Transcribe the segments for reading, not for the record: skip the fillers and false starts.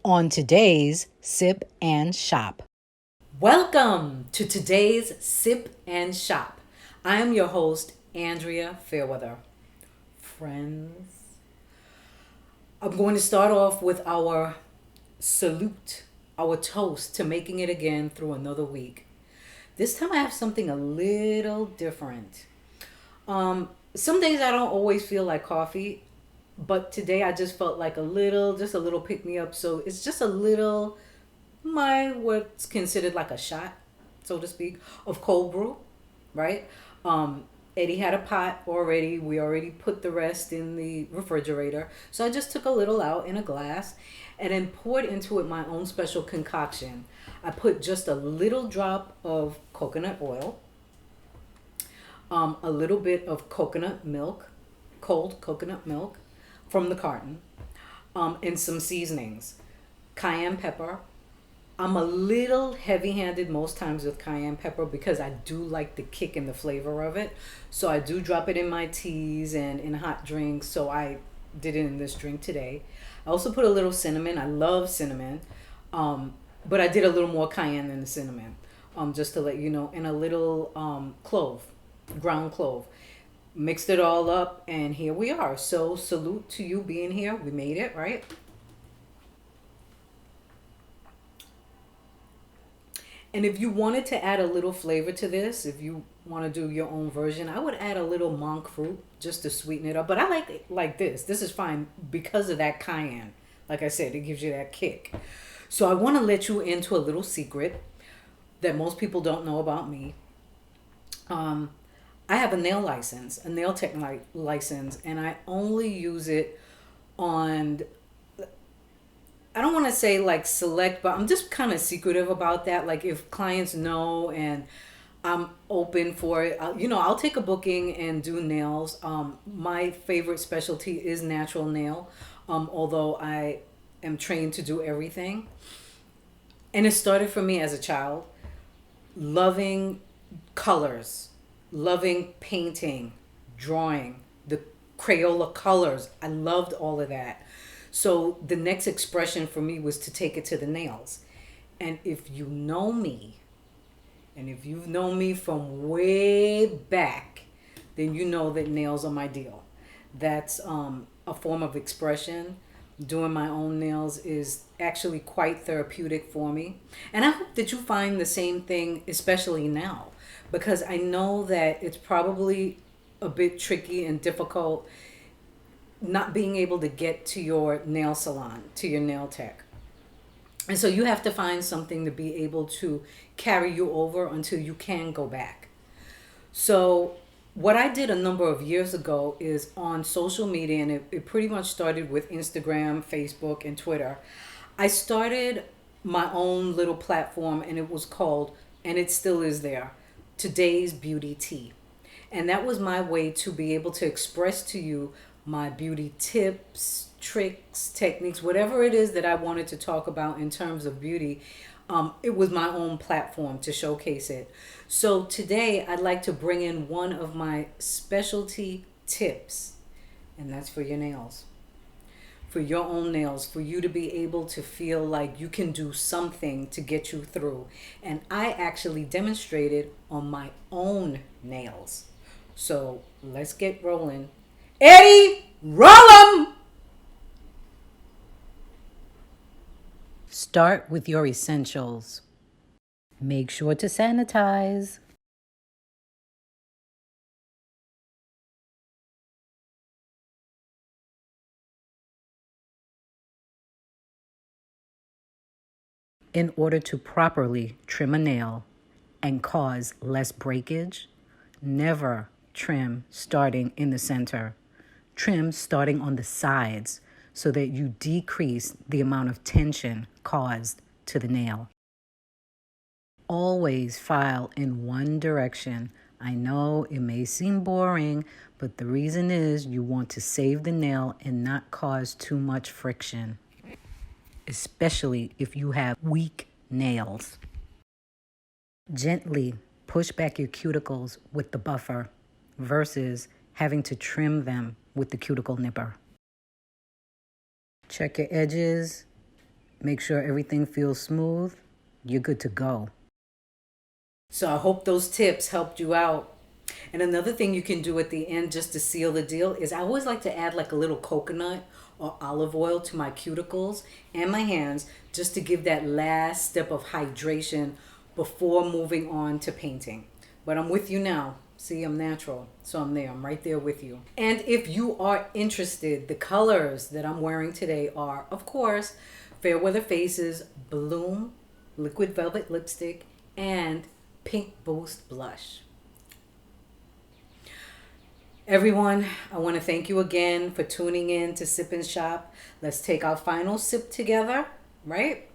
on today's Sip and Shop. Welcome to today's Sip and Shop. I am your host, Andrea Fairweather. Friends, I'm going to start off with our salute, our toast to making it again through another week. This time I have something a little different. Some days I don't always feel like coffee, but today I just felt like just a little pick me up. So it's just a little, what's considered like a shot, so to speak, of cold brew, right? Um, Eddie had a pot already. We already put the rest in the refrigerator. So I just took a little out in a glass and then poured into it my own special concoction. I put just a little drop of coconut oil, a little bit of coconut milk, cold coconut milk from the carton, and some seasonings. Cayenne pepper. I'm a little heavy handed most times with cayenne pepper because I do like the kick and the flavor of it. So I do drop it in my teas and in hot drinks. So I did it in this drink today. I also put a little cinnamon. I love cinnamon. But I did a little more cayenne than the cinnamon, just to let you know, and a little clove, ground clove. Mixed it all up, and here we are. So, salute to you being here. We made it, right? And if you wanted to add a little flavor to this, if you want to do your own version, I would add a little monk fruit just to sweeten it up. But I like it like this. This is fine because of that cayenne. Like I said, it gives you that kick. So I want to let you into a little secret that most people don't know about me. Um, I have a nail license, a nail tech license, and I only use it on, I don't want to say like select, but I'm just kind of secretive about that. Like if clients know and I'm open for it, I'll take a booking and do nails. My favorite specialty is natural nail, although I am trained to do everything. And it started for me as a child, loving colors, loving painting, drawing, the Crayola colors. I loved all of that. So the next expression for me was to take it to the nails. And if you know me, and if you've known me from way back, then you know that nails are my deal. That's a form of expression. Doing my own nails is actually quite therapeutic for me. And I hope that you find the same thing, especially now, because I know that it's probably a bit tricky and difficult not being able to get to your nail salon, to your nail tech. And so you have to find something to be able to carry you over until you can go back. So, what I did a number of years ago is on social media, and it pretty much started with Instagram, Facebook, and Twitter. I started my own little platform, and it was called, and it still is there, Today's Beauty Tea. And that was my way to be able to express to you my beauty tips, tricks, techniques, whatever it is that I wanted to talk about in terms of beauty. It was my own platform to showcase it. So today I'd like to bring in one of my specialty tips, and that's for your nails. For your own nails, for you to be able to feel like you can do something to get you through. And I actually demonstrated on my own nails. So let's get rolling. Eddie, roll 'em! Start with your essentials. Make sure to sanitize. In order to properly trim a nail and cause less breakage, never trim starting in the center. Trim starting on the sides so that you decrease the amount of tension caused to the nail. Always file in one direction. I know it may seem boring, but the reason is you want to save the nail and not cause too much friction, especially if you have weak nails. Gently push back your cuticles with the buffer versus having to trim them with the cuticle nipper. Check your edges, Make sure everything feels smooth. You're good to go. So I hope those tips helped you out. And another thing you can do at the end just to seal the deal is I always like to add like a little coconut or olive oil to my cuticles and my hands just to give that last step of hydration before moving on to painting. But I'm with you now. See, I'm natural. So I'm there. I'm right there with you. And if you are interested, the colors that I'm wearing today are, of course, Fairweather Faces Bloom Liquid Velvet Lipstick and Pink Boost Blush. Everyone, I want to thank you again for tuning in to Sip and Shop. Let's take our final sip together, right?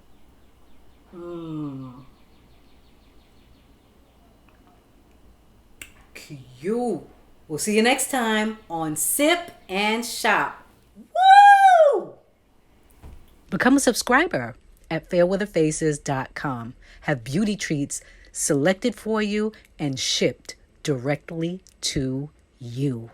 Cute. We'll see you next time on Sip and Shop. Woo! Become a subscriber at fairweatherfaces.com. Have beauty treats selected for you and shipped directly to you.